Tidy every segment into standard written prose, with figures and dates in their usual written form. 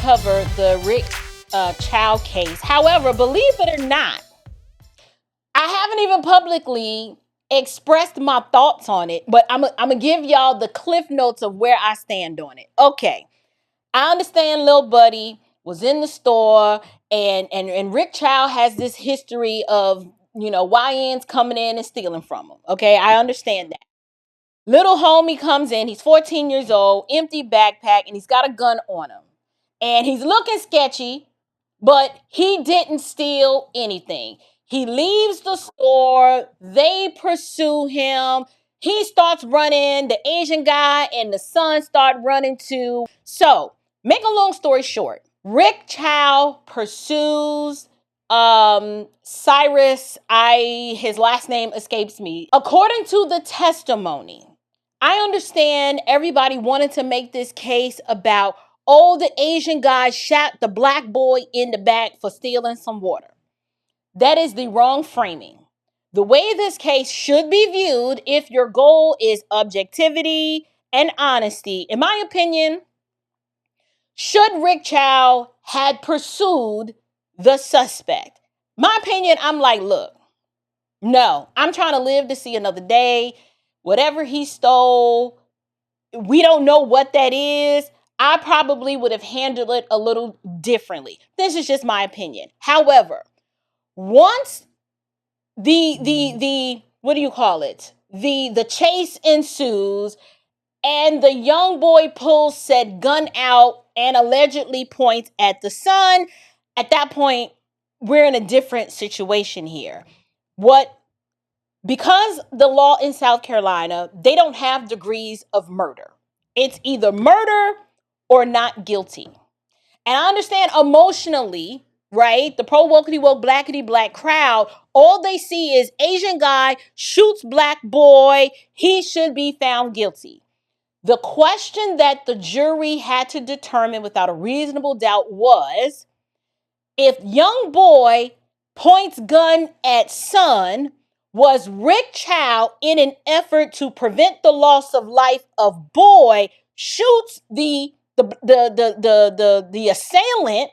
cover the Rick Chow case. However, believe it or not, I haven't even publicly expressed my thoughts on it, but I'm going to give y'all the cliff notes of where I stand on it. Okay. I understand Lil Buddy was in the store and Rick Chow has this history of, YNs coming in and stealing from him. Okay. I understand that. Little homie comes in, he's 14 years old, empty backpack, and he's got a gun on him. And he's looking sketchy, but he didn't steal anything. He leaves the store, they pursue him. He starts running, the Asian guy and the son start running too. So, make a long story short, Rick Chow pursues Cyrus, his last name escapes me. According to the testimony, I understand everybody wanted to make this case about, the Asian guy shot the black boy in the back for stealing some water. That is the wrong framing. The way this case should be viewed, if your goal is objectivity and honesty, in my opinion, should Rick Chow had pursued the suspect? My opinion, I'm like, look, no, I'm trying to live to see another day. Whatever he stole, we don't know what that is. I probably would have handled it a little differently. This is just my opinion. However, once the what do you call it? The chase ensues and the young boy pulls said gun out and allegedly points at the son. At that point, we're in a different situation here. Because the law in South Carolina, they don't have degrees of murder. It's either murder or not guilty. And I understand emotionally, right? The pro-wokety woke blackety black crowd, all they see is Asian guy shoots black boy. He should be found guilty. The question that the jury had to determine without a reasonable doubt was, if young boy points gun at son, was Rick Chow, in an effort to prevent the loss of life of boy, shoots the assailant,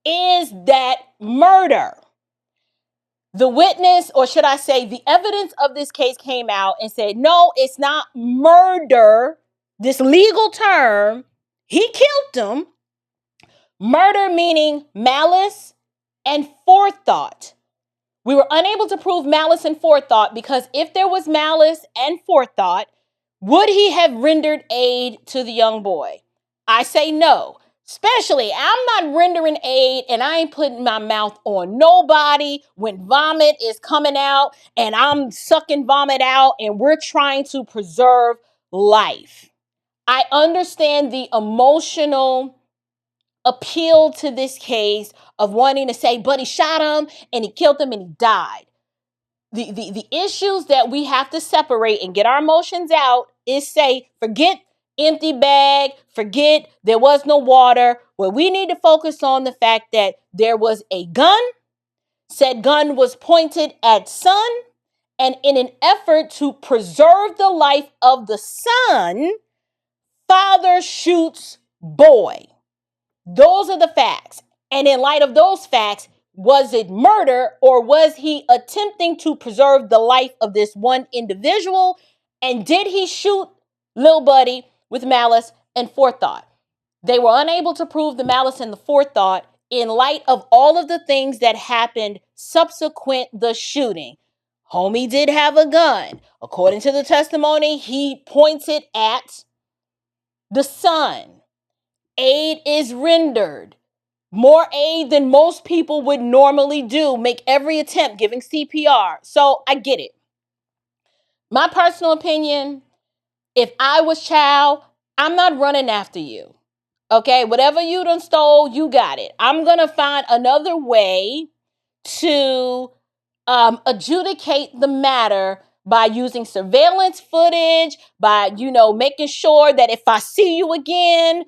is that murder? The witness, or should I say the evidence of this case, came out and said, no, it's not murder, this legal term. He killed him. Murder meaning malice and forethought. We were unable to prove malice and forethought because if there was malice and forethought, would he have rendered aid to the young boy? I say no. Especially, I'm not rendering aid and I ain't putting my mouth on nobody when vomit is coming out and I'm sucking vomit out and we're trying to preserve life. I understand the emotional appeal to this case of wanting to say, but he shot him and he killed him and he died. The issues that we have to separate and get our emotions out is say, forget empty bag, forget there was no water. Well, we need to focus on the fact that there was a gun. Said gun was pointed at son, and in an effort to preserve the life of the son, father shoots boy. Those are the facts. And in light of those facts, was it murder or was he attempting to preserve the life of this one individual? And did he shoot Lil Buddy with malice and forethought? They were unable to prove the malice and the forethought in light of all of the things that happened subsequent the shooting. Homie did have a gun. According to the testimony, he pointed at the son. Aid is rendered. More aid than most people would normally do. Make every attempt, giving CPR. So I get it. My personal opinion, if I was Chow, I'm not running after you. Okay, whatever you done stole, you got it. I'm going to find another way to adjudicate the matter by using surveillance footage, by, making sure that if I see you again,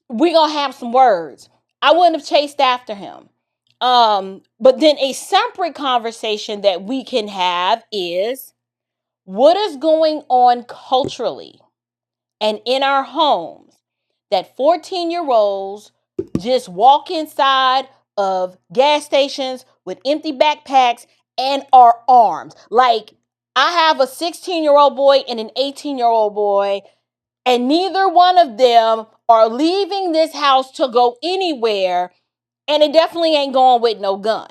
we're going to have some words. I wouldn't have chased after him. But then a separate conversation that we can have is, what is going on culturally and in our homes that 14-year-olds just walk inside of gas stations with empty backpacks and are armed. Like, I have a 16-year-old boy and an 18-year-old boy, and neither one of them are leaving this house to go anywhere, and it definitely ain't going with no gun.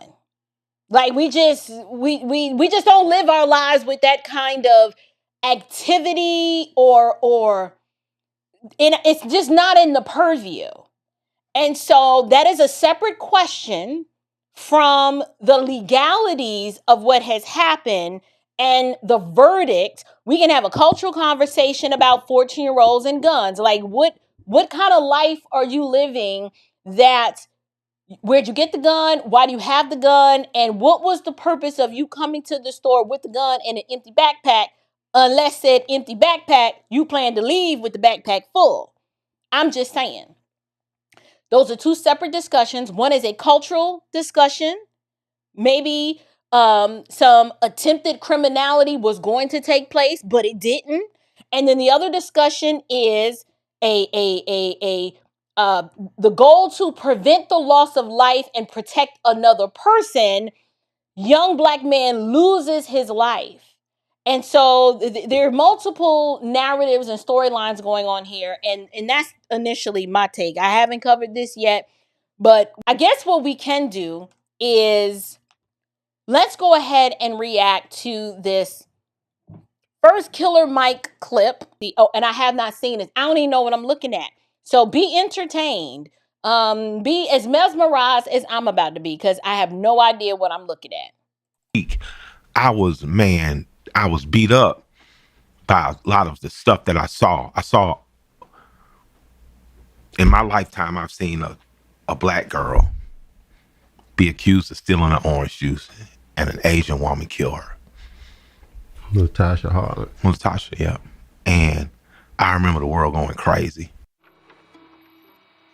Like, we just don't live our lives with that kind of activity, or it's just not in the purview. And so that is a separate question from the legalities of what has happened and the verdict. We can have a cultural conversation about 14-year-olds and guns. Like, what kind of life are you living? Where'd you get the gun? Why do you have the gun? And what was the purpose of you coming to the store with the gun and an empty backpack? Unless said empty backpack, you plan to leave with the backpack full. I'm just saying. Those are two separate discussions. One is a cultural discussion. Maybe some attempted criminality was going to take place, but it didn't. And then the other discussion is the goal to prevent the loss of life and protect another person. Young black man loses his life. And so there are multiple narratives and storylines going on here. And that's initially my take. I haven't covered this yet, but I guess what we can do is let's go ahead and react to this first Killer Mike clip. And I have not seen it. I don't even know what I'm looking at. So be entertained. Be as mesmerized as I'm about to be, because I have no idea what I'm looking at. I was beat up by a lot of the stuff that I saw. In my lifetime, I've seen a black girl be accused of stealing an orange juice and an Asian woman kill her. Latasha Harlett. Latasha, yeah. And I remember the world going crazy.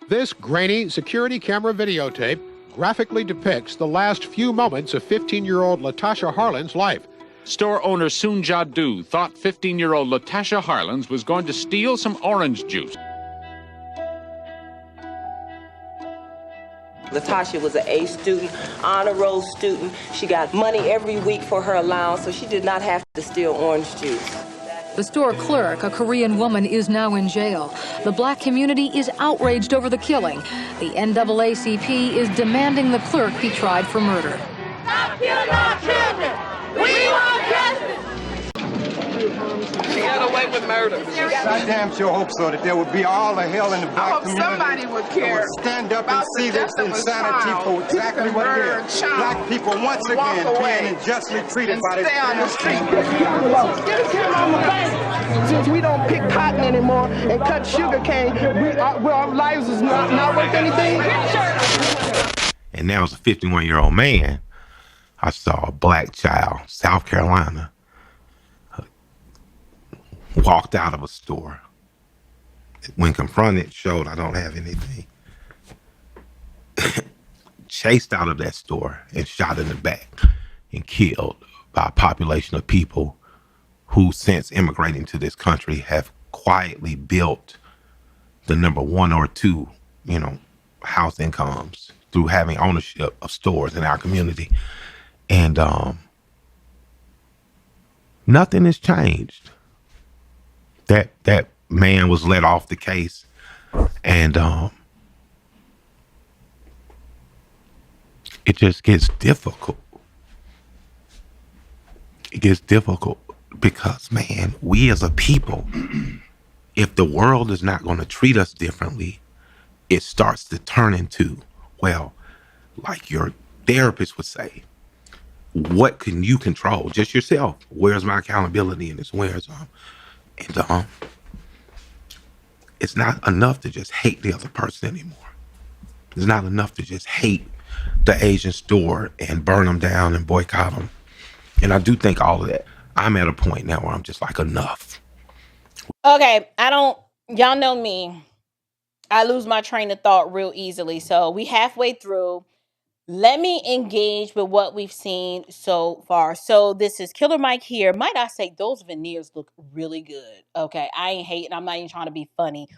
This grainy security camera videotape graphically depicts the last few moments of 15-year-old Latasha Harlan's life. Store owner Soon Ja-Du thought 15-year-old Latasha Harlins was going to steal some orange juice. Latasha was an A student, honor roll student. She got money every week for her allowance, so she did not have to steal orange juice. The store clerk, a Korean woman, is now in jail. The black community is outraged over the killing. The NAACP is demanding the clerk be tried for murder. Stop killing our children! We want justice! She got away with murder. I damn sure hope so, that there would be all the hell in the black community. Somebody would care. Would stand up and see this insanity for exactly what it is. Black people once again being unjustly treated by this. Stay on the street. Since we don't pick cotton anymore and cut sugar cane, our lives is not worth anything. And now as a 51-year-old man, I saw a black child, South Carolina, walked out of a store. When confronted, showed I don't have anything. Chased out of that store and shot in the back and killed by a population of people who, since immigrating to this country, have quietly built the number one or two, house incomes through having ownership of stores in our community. And nothing has changed. That man was let off the case, and it just gets difficult. It gets difficult because, man, we as a people, if the world is not going to treat us differently, it starts to turn into, well, like your therapist would say, what can you control? Just yourself. Where's my accountability in this? And it's not enough to just hate the other person anymore. It's not enough to just hate the Asian store and burn them down and boycott them. And I do think all of that. I'm at a point now where I'm just like, enough. Okay, y'all know me. I lose my train of thought real easily. So we halfway through. Let me engage with what we've seen so far. So this is Killer Mike here. Might I say those veneers look really good. Okay, I ain't hating. I'm not even trying to be funny.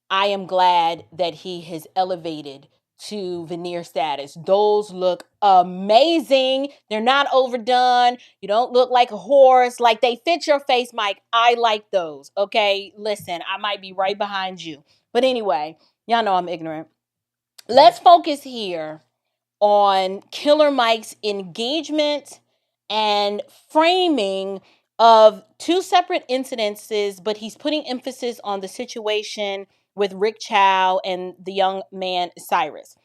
I am glad that he has elevated to veneer status. Those look amazing. They're not overdone. You don't look like a horse. Like, they fit your face, Mike. I like those. Okay, listen, I might be right behind you. But anyway, y'all know I'm ignorant. Let's focus here on Killer Mike's engagement and framing of two separate incidences, but he's putting emphasis on the situation with Rick Chow and the young man Cyrus.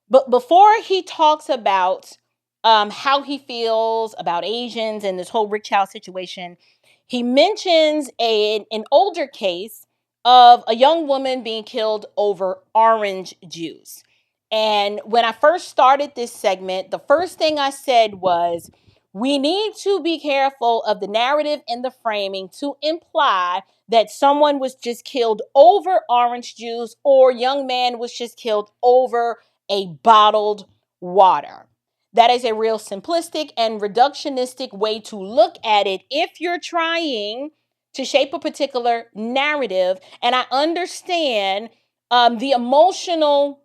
But before he talks about how he feels about Asians and this whole Rick Chow situation, he mentions an older case of a young woman being killed over orange juice. And when I first started this segment, the first thing I said was, we need to be careful of the narrative and the framing to imply that someone was just killed over orange juice or young man was just killed over a bottled water. That is a real simplistic and reductionistic way to look at it if you're trying to shape a particular narrative. And I understand the emotional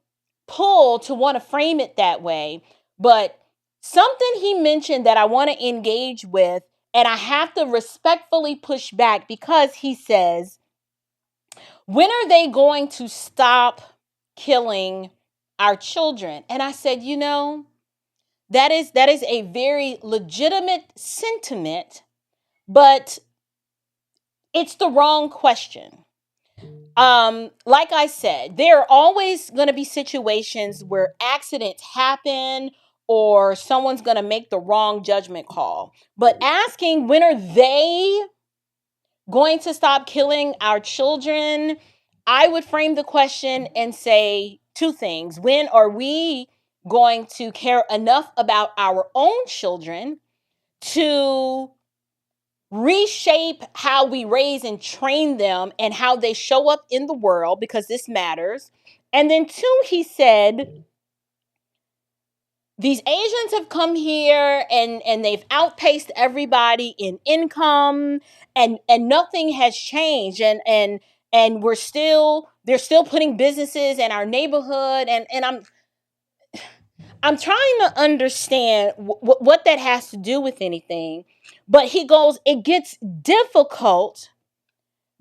pull to want to frame it that way. But something he mentioned that I want to engage with, and I have to respectfully push back, because he says, when are they going to stop killing our children? And I said, that is a very legitimate sentiment, but it's the wrong question. Like I said, there are always going to be situations where accidents happen or someone's going to make the wrong judgment call. But asking, when are they going to stop killing our children? I would frame the question and say two things. When are we going to care enough about our own children to reshape how we raise and train them and how they show up in the world, because this matters? And then two, he said, these Asians have come here and they've outpaced everybody in income, and nothing has changed, and they're still putting businesses in our neighborhood, and I'm trying to understand what that has to do with anything. But he goes, it gets difficult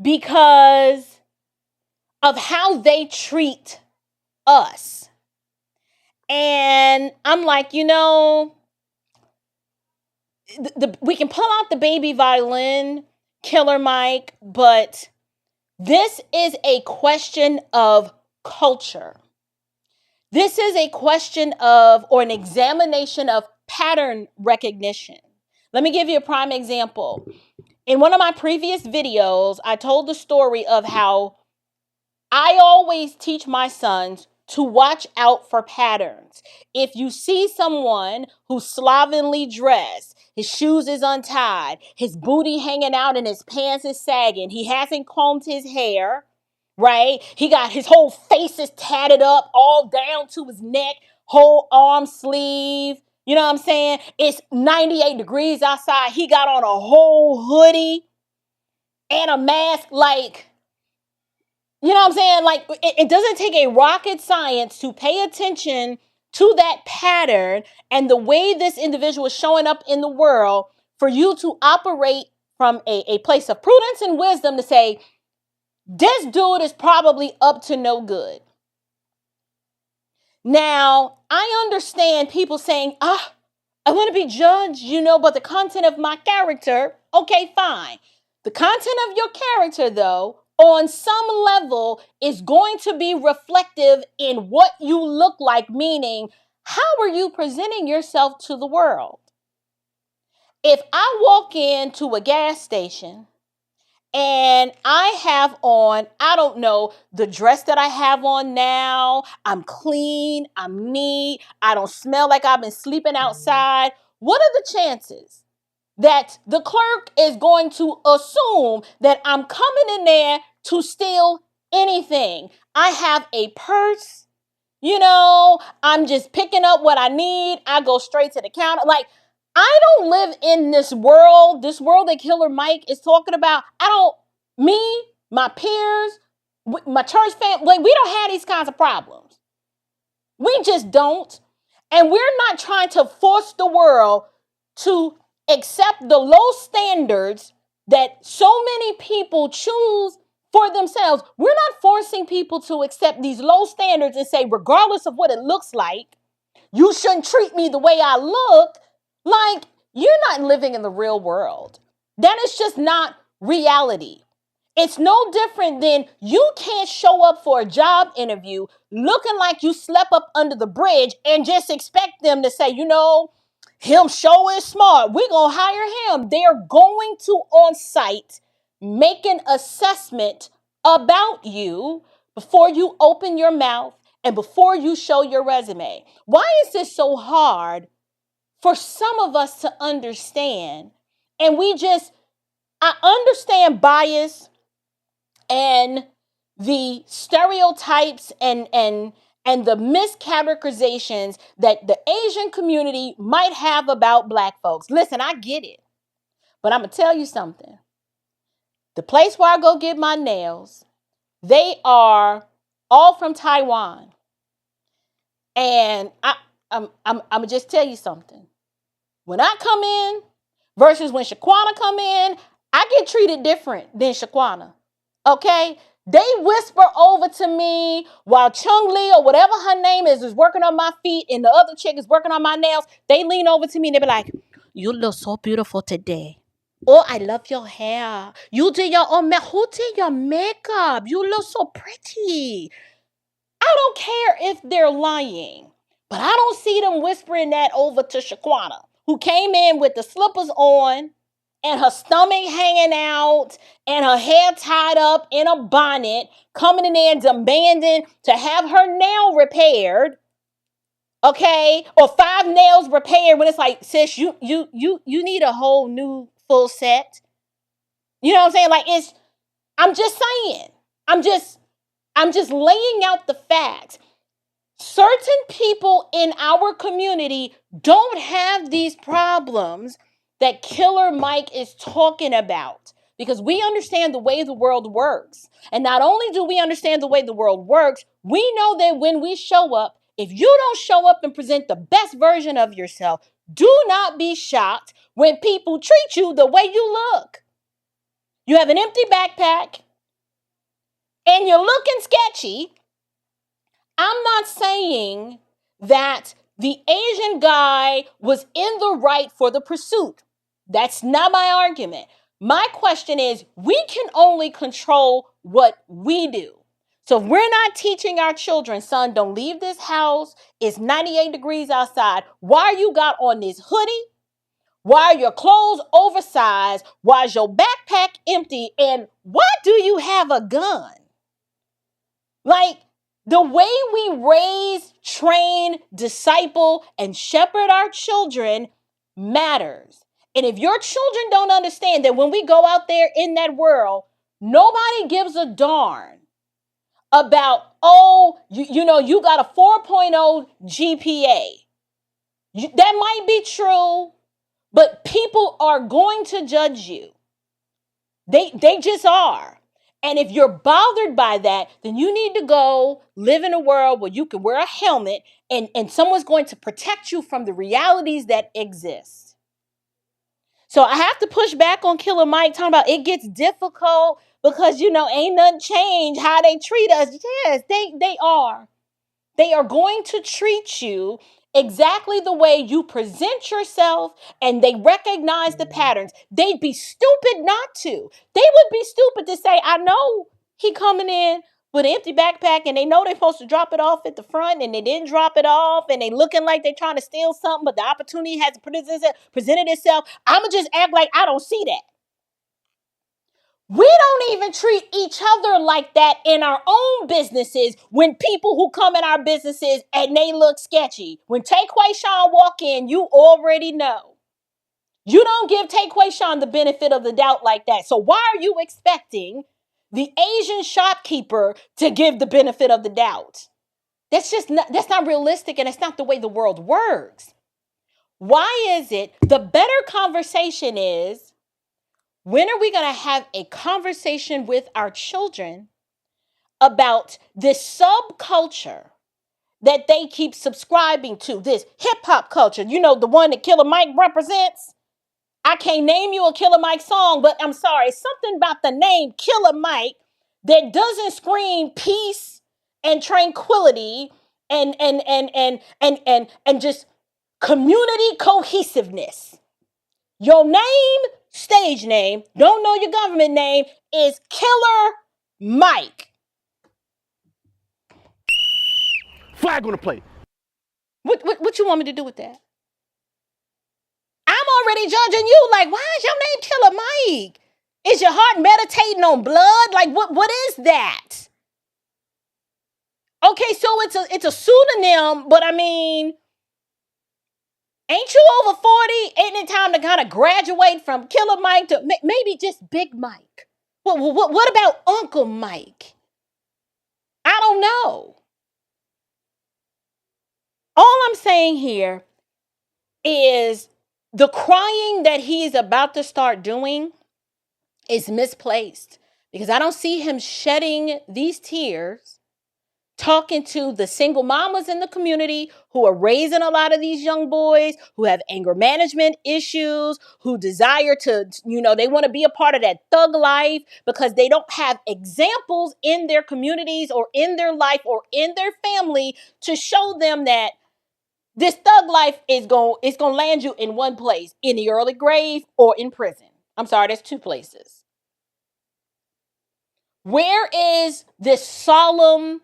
because of how they treat us. And I'm like, we can pull out the baby violin, Killer Mike, but this is a question of culture. This is a question of, or an examination of, pattern recognition. Let me give you a prime example. In one of my previous videos, I told the story of how I always teach my sons to watch out for patterns. If you see someone who's slovenly dressed, his shoes is untied, his booty hanging out and his pants is sagging, he hasn't combed his hair, right? He got his whole face is tatted up all down to his neck, whole arm sleeve. You know what I'm saying? It's 98 degrees outside. He got on a whole hoodie and a mask. Like, you know what I'm saying? Like, it doesn't take a rocket science to pay attention to that pattern and the way this individual is showing up in the world for you to operate from a place of prudence and wisdom to say, this dude is probably up to no good. Now, I understand people saying, I want to be judged, but the content of my character, okay, fine. The content of your character, though, on some level is going to be reflective in what you look like, meaning, how are you presenting yourself to the world? If I walk into a gas station and I have on, I don't know, the dress that I have on now, I'm clean, I'm neat, I don't smell like I've been sleeping outside, what are the chances that the clerk is going to assume that I'm coming in there to steal anything? I have a purse, I'm just picking up what I need. I go straight to the counter. Like, I don't live in this world that Killer Mike is talking about. My peers, my church family, like, we don't have these kinds of problems. We We just don't. And we're not trying to force the world to accept the low standards that so many people choose for themselves. We're not forcing people to accept these low standards and say, regardless of what it looks like, you shouldn't treat me the way I look. Like, you're not living in the real world. That is just not reality. It's no different than you can't show up for a job interview looking like you slept up under the bridge and just expect them to say, you know, him show is smart, we're going to hire him. They're going to on site make an assessment about you before you open your mouth and before you show your resume. Why is this so hard for some of us to understand? And I understand bias and the stereotypes and the mischaracterizations that the Asian community might have about Black folks. Listen, I get it. But I'm going to tell you something. The place where I go get my nails, they are all from Taiwan. And I'm going to just tell you something. When I come in versus when Shaquana come in, I get treated different than Shaquana. Okay? They whisper over to me while Chung Lee or whatever her name is working on my feet and the other chick is working on my nails. They lean over to me and they be like, you look so beautiful today. Oh, I love your hair. You did your own makeup. Who did your makeup? You look so pretty. I don't care if they're lying, but I don't see them whispering that over to Shaquana, who came in with the slippers on and her stomach hanging out and her hair tied up in a bonnet, coming in there demanding to have her nail repaired, okay, or 5 nails repaired when it's like, sis, you need a whole new full set. You know what I'm saying? Like, I'm just saying. I'm just laying out the facts. Certain people in our community don't have these problems that Killer Mike is talking about because we understand the way the world works. And not only do we understand the way the world works, we know that when we show up, if you don't show up and present the best version of yourself, do not be shocked when people treat you the way you look. You have an empty backpack and you're looking sketchy. I'm not saying that the Asian guy was in the right for the pursuit. That's not my argument. My question is, we can only control what we do. So if we're not teaching our children, son, don't leave this house. It's 98 degrees outside. Why you got on this hoodie? Why are your clothes oversized? Why is your backpack empty? And why do you have a gun? Like, the way we raise, train, disciple, and shepherd our children matters. And if your children don't understand that when we go out there in that world, nobody gives a darn about, oh, you know, you got a 4.0 GPA. That might be true, but people are going to judge you. They just are. And if you're bothered by that, then you need to go live in a world where you can wear a helmet and someone's going to protect you from the realities that exist. So I have to push back on Killer Mike talking about it gets difficult because, you know, ain't nothing changed how they treat us. Yes, they are. They are going to treat you exactly the way you present yourself, and they recognize the patterns. They'd be stupid not to. They would be stupid to say, I know he coming in with an empty backpack and they know they're supposed to drop it off at the front and they didn't drop it off and they looking like they're trying to steal something, but the opportunity has presented itself. I'ma just act like I don't see that. We don't even treat each other like that in our own businesses when people who come in our businesses and they look sketchy. When Taekwon walk in, you already know. You don't give Taekwon the benefit of the doubt like that. So why are you expecting the Asian shopkeeper to give the benefit of the doubt? That's not realistic, and it's not the way the world works. Why is it the better conversation is, when are we going to have a conversation with our children about this subculture that they keep subscribing to, this hip hop culture, you know, the one that Killer Mike represents. I can't name you a Killer Mike song, but I'm sorry, something about the name Killer Mike that doesn't scream peace and tranquility and just community cohesiveness. Your name, stage name, don't know your government name, is Killer Mike. Flag on the plate. What you want me to do with that? I'm already judging you. Like, why is your name Killer Mike? Is your heart meditating on blood? Like, what is that? Okay, so it's a pseudonym, but I mean, ain't you over 40? Ain't it time to kind of graduate from Killer Mike to maybe just Big Mike? What about Uncle Mike? I don't know. All I'm saying here is the crying that he is about to start doing is misplaced, because I don't see him shedding these tears talking to the single mamas in the community who are raising a lot of these young boys, who have anger management issues, who desire to, they want to be a part of that thug life because they don't have examples in their communities or in their life or in their family to show them that this thug life is going to land you in one place, in the early grave or in prison. I'm sorry, there's two places. Where is this solemn,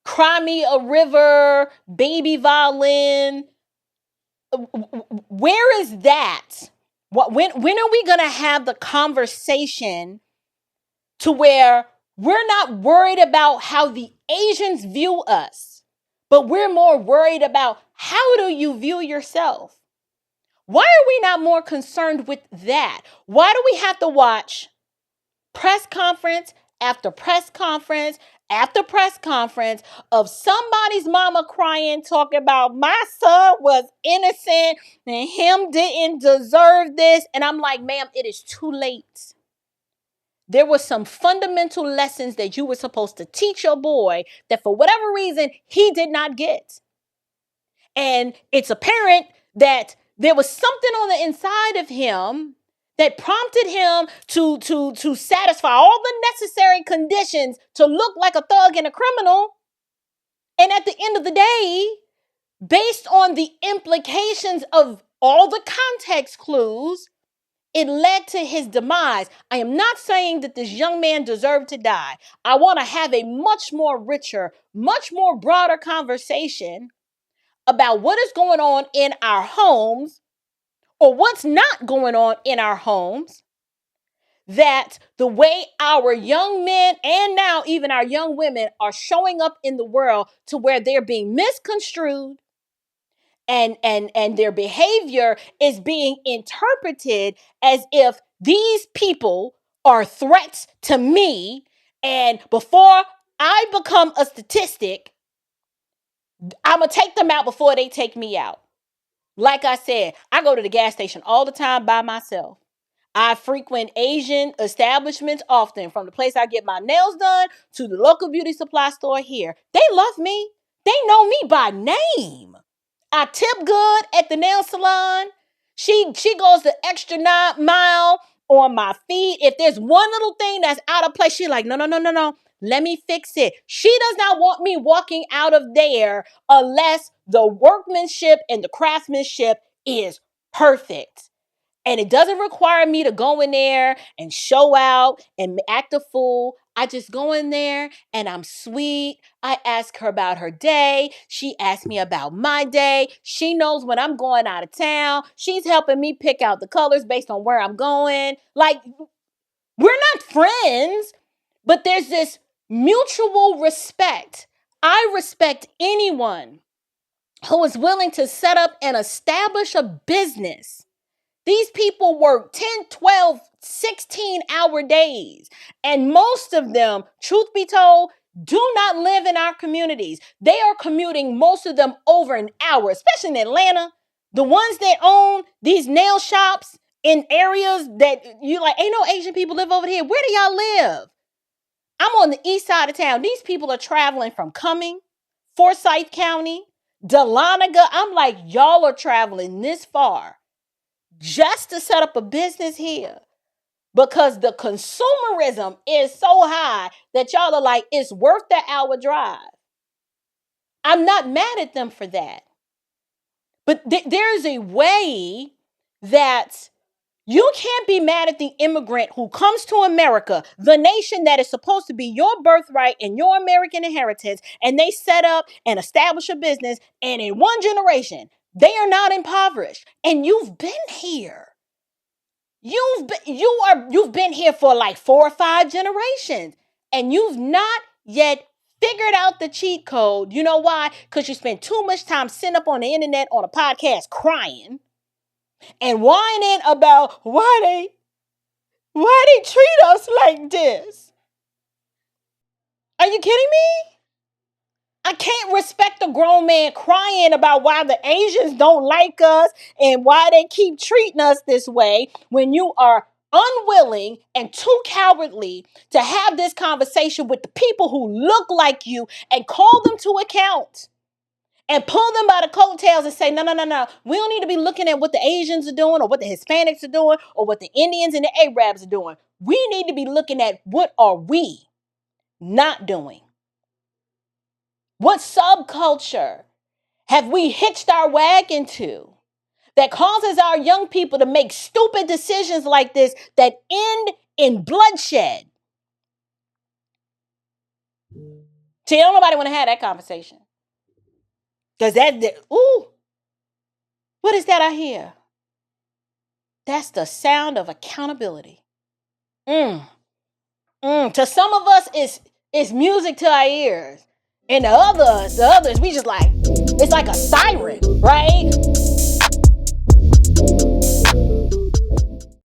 cry me a river, baby violin? Where is that? When are we going to have the conversation to where we're not worried about how the Asians view us, but we're more worried about how do you view yourself? Why are we not more concerned with that? Why do we have to watch press conference after press conference after press conference of somebody's mama crying, talking about my son was innocent and him didn't deserve this? And I'm like, ma'am, it is too late. There were some fundamental lessons that you were supposed to teach your boy that for whatever reason he did not get. And it's apparent that there was something on the inside of him that prompted him to satisfy all the necessary conditions to look like a thug and a criminal. And at the end of the day, based on the implications of all the context clues, it led to his demise. I am not saying that this young man deserved to die. I want to have a much more richer, much more broader conversation about what is going on in our homes or what's not going on in our homes, that the way our young men and now even our young women are showing up in the world to where they're being misconstrued and their behavior is being interpreted as if these people are threats to me, and before I become a statistic, I'm going to take them out before they take me out. Like I said, I go to the gas station all the time by myself. I frequent Asian establishments often, from the place I get my nails done to the local beauty supply store here. They love me. They know me by name. I tip good at the nail salon. She goes the extra mile on my feet. If there's one little thing that's out of place, she's like, no. Let me fix it. She does not want me walking out of there unless the workmanship and the craftsmanship is perfect. And it doesn't require me to go in there and show out and act a fool. I just go in there and I'm sweet. I ask her about her day. She asks me about my day. She knows when I'm going out of town. She's helping me pick out the colors based on where I'm going. Like, we're not friends, but there's this mutual respect. I respect anyone who is willing to set up and establish a business. These people work 10, 12, 16-hour days. And most of them, truth be told, do not live in our communities. They are commuting, most of them, over an hour, especially in Atlanta. The ones that own these nail shops in areas that you like, ain't no Asian people live over here. Where do y'all live? I'm on the east side of town. These people are traveling from Cumming, Forsyth County, Dahlonega. I'm like, y'all are traveling this far just to set up a business here because the consumerism is so high that y'all are like, it's worth the hour drive. I'm not mad at them for that. But there's a way that you can't be mad at the immigrant who comes to America, the nation that is supposed to be your birthright and your American inheritance, and they set up and establish a business, and in one generation, they are not impoverished. And you've been here. You've been here for like 4 or 5 generations, and you've not yet figured out the cheat code. You know why? Because you spend too much time sitting up on the internet on a podcast crying and whining about why they treat us like this. Are you kidding me? I can't respect a grown man crying about why the Asians don't like us and why they keep treating us this way when you are unwilling and too cowardly to have this conversation with the people who look like you and call them to account and pull them by the coattails and say, no. We don't need to be looking at what the Asians are doing or what the Hispanics are doing or what the Indians and the Arabs are doing. We need to be looking at what are we not doing. What subculture have we hitched our wagon to that causes our young people to make stupid decisions like this that end in bloodshed? See, don't nobody want to have that conversation. Because what is that I hear? That's the sound of accountability. To some of us, it's music to our ears. And the others, we just like, it's like a siren, right?